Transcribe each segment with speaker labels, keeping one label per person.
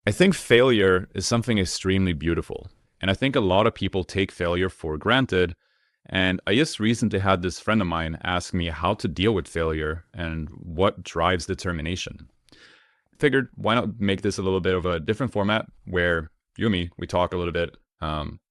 Speaker 1: I think failure is something extremely beautiful. And I think a lot of people take failure for granted. And I just recently had this friend of mine ask me how to deal with failure and what drives determination. Figured why not make this a little bit of a different format where you and me, we talk a little bit,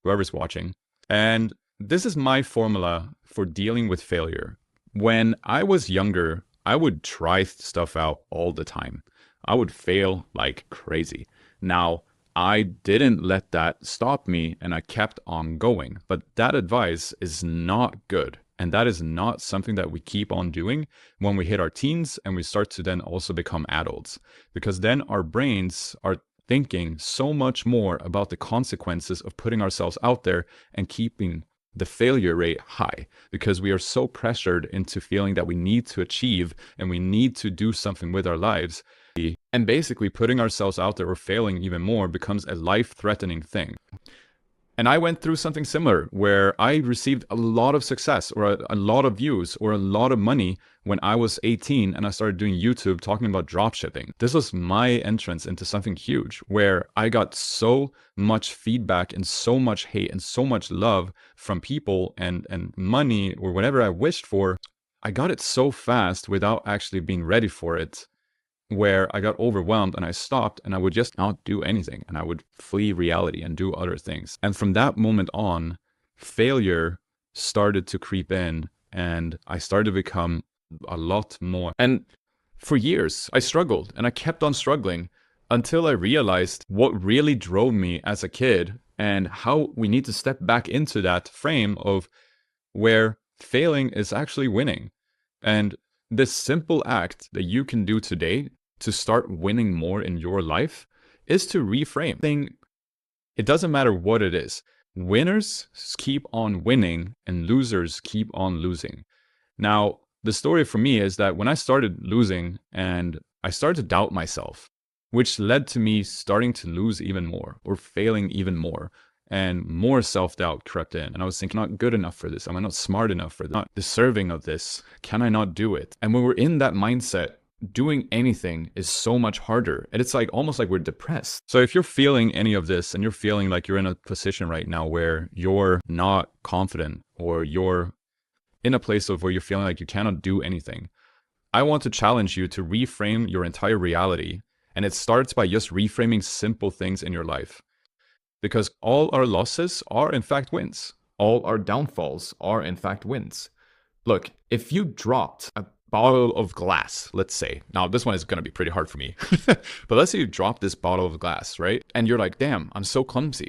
Speaker 1: whoever's watching. And this is my formula for dealing with failure. When I was younger, I would try stuff out all the time. I would fail like crazy. Now, I didn't let that stop me and I kept on going. But that advice is not good. And that is not something that we keep on doing when we hit our teens and we start to then also become adults. Because then our brains are thinking so much more about the consequences of putting ourselves out there and keeping the failure rate high, because we are so pressured into feeling that we need to achieve and we need to do something with our lives. And basically putting ourselves out there or failing even more becomes a life-threatening thing. And I went through something similar where I received a lot of success or a lot of views or a lot of money when I was 18 and I started doing YouTube talking about dropshipping. This was my entrance into something huge where I got so much feedback and so much hate and so much love from people and money or whatever I wished for. I got it so fast without actually being ready for it, where I got overwhelmed and I stopped and I would just not do anything and I would flee reality and do other things. And from that moment on, failure started to creep in and I started to become a lot more. And for years, I struggled and I kept on struggling until I realized what really drove me as a kid and how we need to step back into that frame of where failing is actually winning. And this simple act that you can do today to start winning more in your life is to reframe. It doesn't matter what it is. Winners keep on winning and losers keep on losing. Now, the story for me is that when I started losing and I started to doubt myself, which led to me starting to lose even more or failing even more. And more self-doubt crept in. And I was thinking, not good enough for this. Am I not smart enough for this? Not deserving of this. Can I not do it? And when we're in that mindset, doing anything is so much harder. And it's like almost like we're depressed. So if you're feeling any of this and you're feeling like you're in a position right now where you're not confident or you're in a place of where you're feeling like you cannot do anything, I want to challenge you to reframe your entire reality. And it starts by just reframing simple things in your life. Because all our losses are in fact wins. All our downfalls are in fact wins. Look, if you dropped a bottle of glass, let's say, now this one is going to be pretty hard for me, but let's say you drop this bottle of glass, right? And you're like, damn, I'm so clumsy.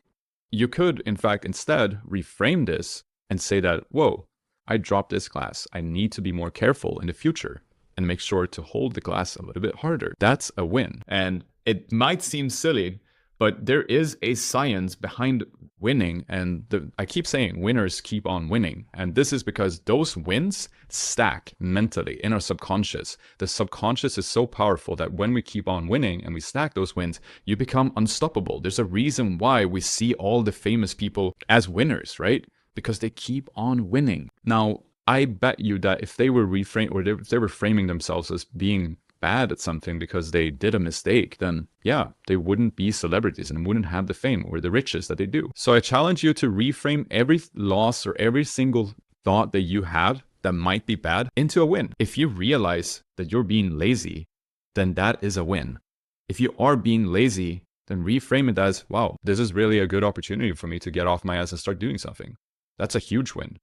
Speaker 1: You could, in fact, instead reframe this and say that, whoa, I dropped this glass. I need to be more careful in the future and make sure to hold the glass a little bit harder. That's a win. And it might seem silly, but there is a science behind winning, and I keep saying winners keep on winning. And this is because those wins stack mentally in our subconscious. The subconscious is so powerful that when we keep on winning and we stack those wins, you become unstoppable. There's a reason why we see all the famous people as winners, right? Because they keep on winning. Now, I bet you that if they were if they were framing themselves as being bad at something because they did a mistake, then yeah, they wouldn't be celebrities and wouldn't have the fame or the riches that they do. So I challenge you to reframe every loss or every single thought that you had that might be bad into a win. If you realize that you're being lazy, then that is a win. If you are being lazy, then reframe it as, wow, this is really a good opportunity for me to get off my ass and start doing something. That's a huge win.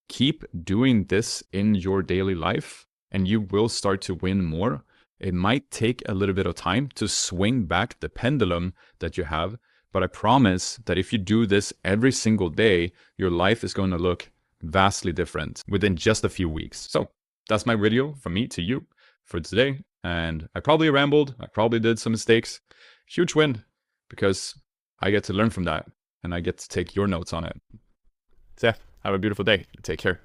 Speaker 1: Keep doing this in your daily life and you will start to win more. It might take a little bit of time to swing back the pendulum that you have, but I promise that if you do this every single day, your life is going to look vastly different within just a few weeks. So that's my video from me to you for today. And I probably rambled. I probably did some mistakes. Huge win because I get to learn from that and I get to take your notes on it. So yeah, have a beautiful day. Take care.